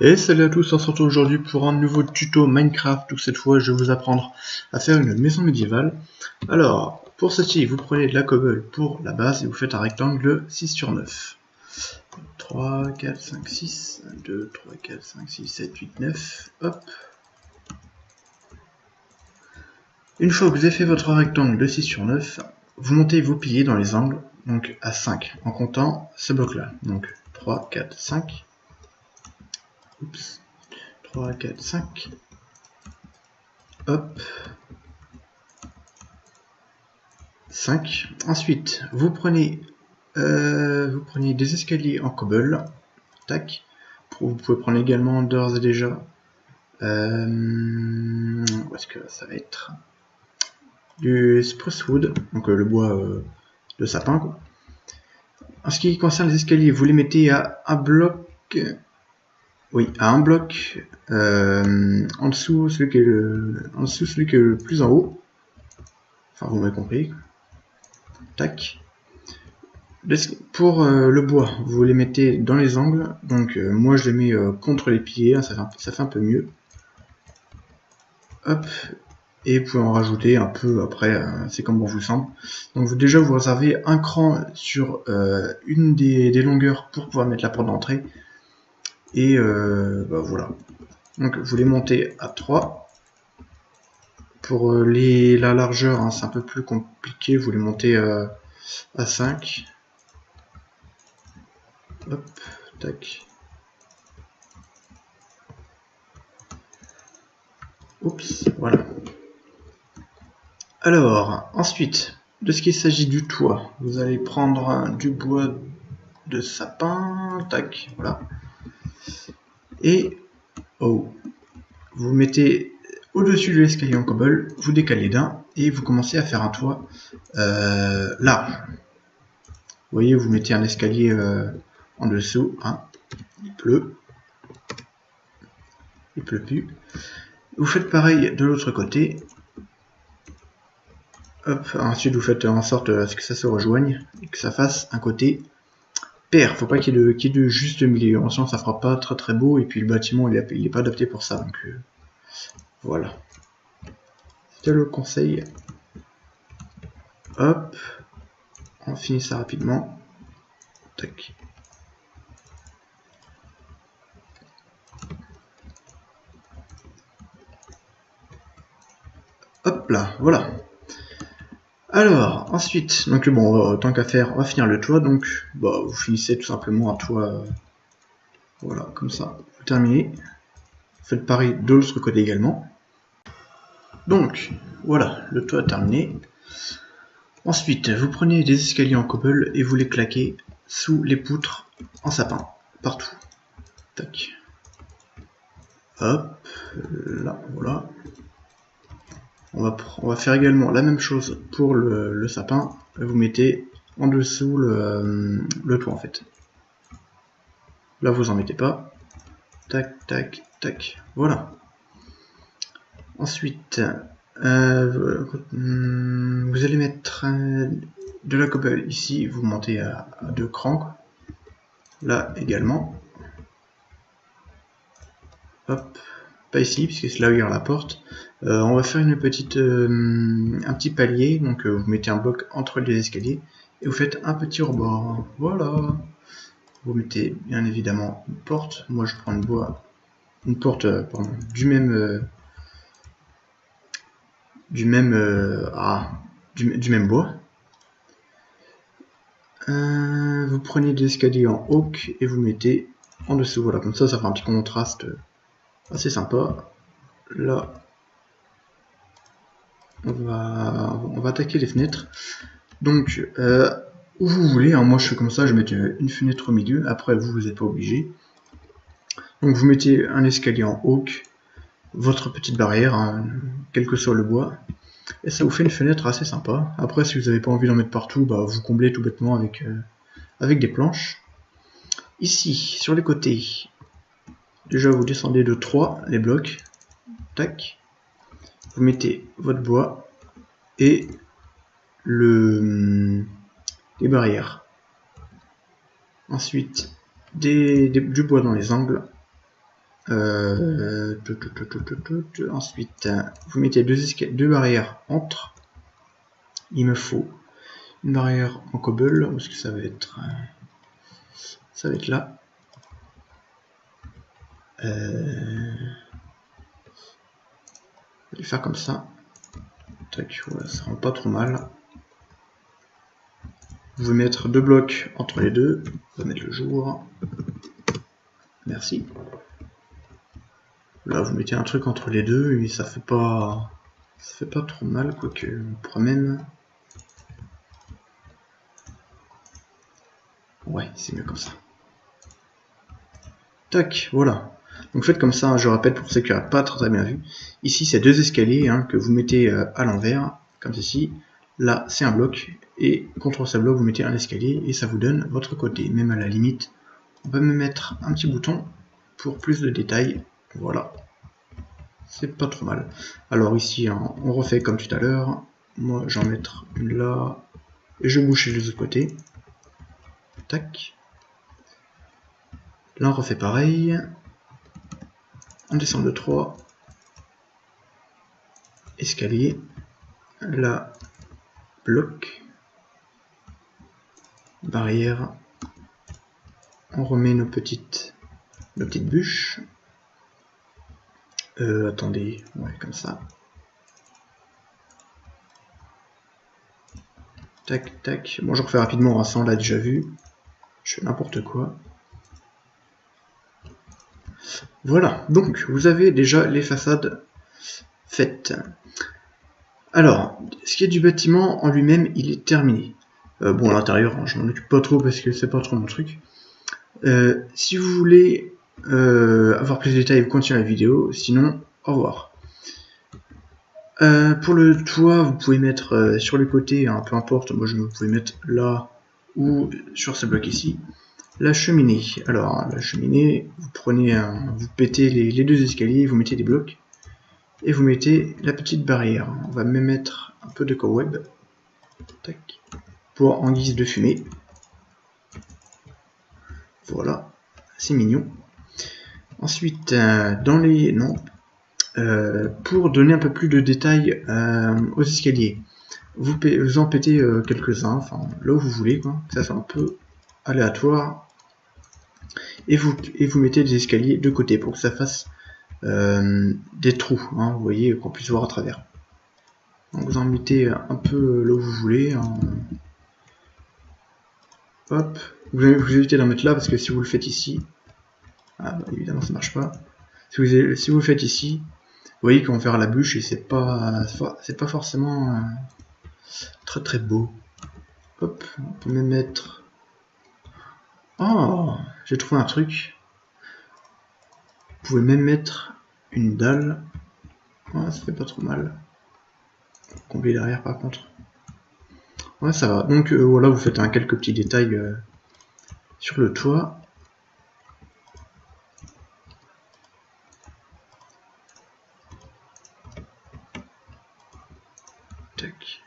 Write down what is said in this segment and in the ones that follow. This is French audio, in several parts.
Et salut à tous, on se retrouve aujourd'hui pour un nouveau tuto Minecraft, où cette fois je vais vous apprendre à faire une maison médiévale. Alors, pour ceci, vous prenez de la cobble pour la base et vous faites un rectangle 6 sur 9. 3, 4, 5, 6, 1, 2, 3, 4, 5, 6, 7, 8, 9, hop. Une fois que vous avez fait votre rectangle de 6 sur 9, vous montez vos piliers dans les angles, donc à 5, en comptant ce bloc-là. Donc 3, 4, 5. Oups. 3, 4, 5. Hop. 5. Ensuite, vous prenez des escaliers en cobble. Tac. Vous pouvez prendre également d'ores et déjà. Où est-ce que ça va être? Du spruce wood, donc le bois de sapin, quoi. En ce qui concerne les escaliers, vous les mettez à un bloc. Oui, à un bloc en dessous, celui qui est le plus en haut. Enfin, vous m'avez compris. Tac. Pour le bois, vous les mettez dans les angles. Donc moi je les mets contre les piliers, hein, ça fait un peu mieux. Hop. Et vous pouvez en rajouter un peu après, c'est comme bon vous semble. Donc déjà vous réservez un cran sur une des longueurs pour pouvoir mettre la porte d'entrée. Et bah, voilà. Donc vous les montez à 3. Pour la largeur, hein, c'est un peu plus compliqué, vous les montez à 5. Hop, tac. Oups, voilà. Alors, ensuite, de ce qu'il s'agit du toit, vous allez prendre du bois de sapin, tac, voilà. Et, oh, vous mettez au-dessus de l'escalier en cobble, vous décalez d'un, et vous commencez à faire un toit large. Vous voyez, vous mettez un escalier en dessous, hein, il pleut plus. Vous faites pareil de l'autre côté. Hop, ensuite vous faites en sorte à ce que ça se rejoigne et que ça fasse un côté pair. Faut pas qu'il y ait de juste milieu, sinon ça fera pas très beau et puis le bâtiment il est pas adapté pour ça. Donc voilà. C'était le conseil. Hop, on finit ça rapidement. Tac. Hop là, voilà. Alors, ensuite, donc bon, tant qu'à faire, on va finir le toit, donc bah, vous finissez tout simplement un toit, voilà, comme ça, vous terminez. Vous faites pareil de l'autre côté également. Donc, voilà, le toit est terminé. Ensuite, vous prenez des escaliers en cobble et vous les claquez sous les poutres en sapin, partout. Tac. Hop, là, voilà. On va faire également la même chose pour le sapin. Vous mettez en dessous le toit en fait. Là vous en mettez pas. Tac, tac, tac. Voilà. Ensuite, vous allez mettre de la cobble ici. Vous montez à 2 crans. Là également. Hop. Pas ici, puisque c'est là où il y a la porte. On va faire un petit palier, donc vous mettez un bloc entre les escaliers et vous faites un petit rebord. Voilà. Vous mettez bien évidemment une porte. Moi je prends une porte du même bois. Vous prenez des escaliers en oak et vous mettez en dessous. Voilà, comme ça fait un petit contraste assez sympa. Là, on va attaquer les fenêtres. Donc, où vous voulez, hein, moi je fais comme ça, je mets une fenêtre au milieu, après vous n'êtes pas obligé. Donc vous mettez un escalier en oak, votre petite barrière, hein, quel que soit le bois, et ça vous fait une fenêtre assez sympa. Après si vous n'avez pas envie d'en mettre partout, bah, vous comblez tout bêtement avec des planches. Ici, sur les côtés, déjà vous descendez de 3 les blocs, tac, vous mettez votre bois et les barrières. Ensuite, du bois dans les angles. Ensuite, vous mettez deux barrières entre. Il me faut une barrière en cobble, parce que ça va être là. Je vais faire comme ça. Tac, voilà, ça rend pas trop mal. Vous pouvez mettre deux blocs entre les deux. On va mettre le jour. Merci. Là, vous mettez un truc entre les deux et ça fait pas trop mal, quoique on pourrait même. Ouais, c'est mieux comme ça. Tac, voilà. Donc faites comme ça, hein, je répète pour ceux qui n'auraient pas très bien vu. Ici, c'est deux escaliers hein, que vous mettez à l'envers, comme ceci. Là, c'est un bloc, et contre ce bloc, vous mettez un escalier, et ça vous donne votre côté. Même à la limite, on va me mettre un petit bouton pour plus de détails. Voilà. C'est pas trop mal. Alors ici, hein, on refait comme tout à l'heure. Moi, j'en mettre une là, et je bouge les autres côtés. Tac. Là, on refait pareil. On descend de 3. Escalier. Là, bloc. Barrière. On remet nos petites bûches. Attendez, ouais, comme ça. Tac, tac. Bon, je refais rapidement, hein, ça on l'a déjà vu. Je fais n'importe quoi. Voilà, donc vous avez déjà les façades faites. Alors, ce qui est du bâtiment en lui-même, il est terminé. Bon, à l'intérieur, hein, je m'en occupe pas trop parce que c'est pas trop mon truc. Si vous voulez avoir plus de détails, vous continuez la vidéo. Sinon, au revoir. Pour le toit, vous pouvez mettre sur les côtés, hein, peu importe, moi je pouvais mettre là ou sur ce bloc ici. La cheminée. Alors, la cheminée, vous prenez vous pétez les deux escaliers, vous mettez des blocs et vous mettez la petite barrière. On va même mettre un peu de cobweb pour en guise de fumée. Voilà, c'est mignon. Ensuite, dans les pour donner un peu plus de détails aux escaliers, vous en pétez quelques-uns, enfin là où vous voulez, quoi, que ça soit un peu aléatoire, et vous mettez des escaliers de côté pour que ça fasse des trous, hein, vous voyez, qu'on puisse voir à travers. Donc vous en mettez un peu là où vous voulez. Hein. Hop, vous évitez d'en mettre là parce que si vous le faites ici, bah, évidemment ça marche pas. Si vous le faites ici, vous voyez qu'on va faire la bûche et c'est pas forcément très très beau. Hop, on peut même mettre. Oh, j'ai trouvé un truc. Vous pouvez même mettre une dalle. Ouais, ça fait pas trop mal. Combler derrière par contre. Ouais, ça va. Donc voilà, vous faites quelques petits détails sur le toit. Tac.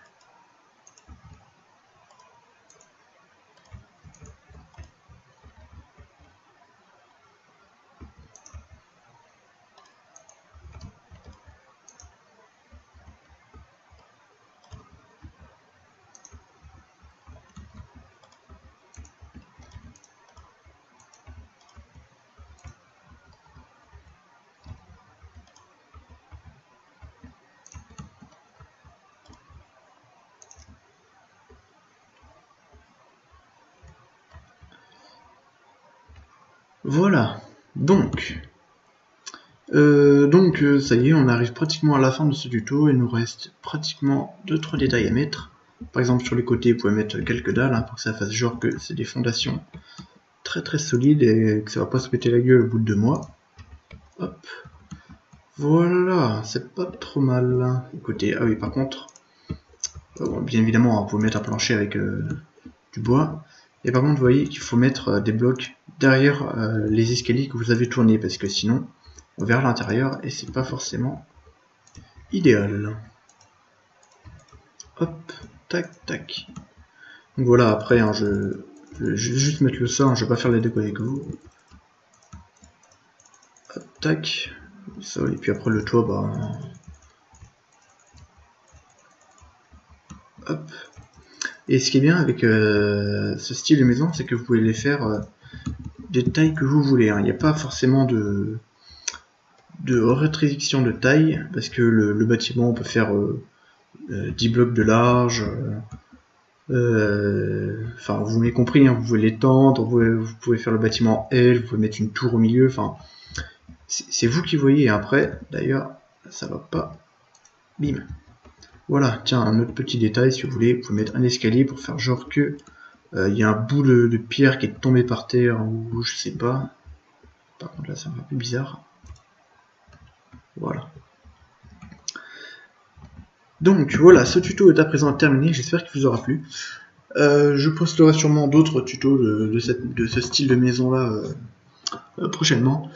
Voilà, donc ça y est, on arrive pratiquement à la fin de ce tuto, il nous reste pratiquement 2-3 détails à mettre. Par exemple sur les côtés, vous pouvez mettre quelques dalles hein, pour que ça fasse genre que c'est des fondations très très solides et que ça va pas se péter la gueule au bout de 2 mois. Hop, voilà, c'est pas trop mal. Écoutez, ah oui par contre, bon, bien évidemment, vous pouvez mettre un plancher avec du bois. Et par contre, vous voyez qu'il faut mettre des blocs derrière les escaliers que vous avez tournés, parce que sinon, on verra l'intérieur et c'est pas forcément idéal. Hop, tac, tac. Donc voilà, après, hein, je vais juste mettre le sol, hein, je vais pas faire les décos avec vous. Hop. tac, ça, et puis après le toit, bah, hop. Et ce qui est bien avec ce style de maison, c'est que vous pouvez les faire des tailles que vous voulez, hein. Il n'y a pas forcément de restriction de taille, parce que le bâtiment, on peut faire 10 blocs de large, enfin vous m'avez compris, hein, vous pouvez l'étendre, vous pouvez faire le bâtiment en L, vous pouvez mettre une tour au milieu, enfin c'est vous qui voyez. Après, d'ailleurs, ça va pas, bim. Voilà, tiens, un autre petit détail, si vous voulez, vous pouvez mettre un escalier pour faire genre que il y a un bout de pierre qui est tombé par terre, ou je sais pas. Par contre là c'est un peu bizarre. Voilà. Donc voilà, ce tuto est à présent terminé, j'espère qu'il vous aura plu. Je posterai sûrement d'autres tutos de ce style de maison là prochainement.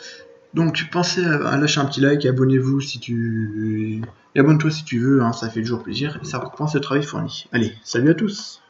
Donc pensez à lâcher un petit like, abonnez-vous si tu... Et abonne-toi si tu veux, hein, ça fait toujours plaisir et ça récompense le travail fourni. Allez, salut à tous!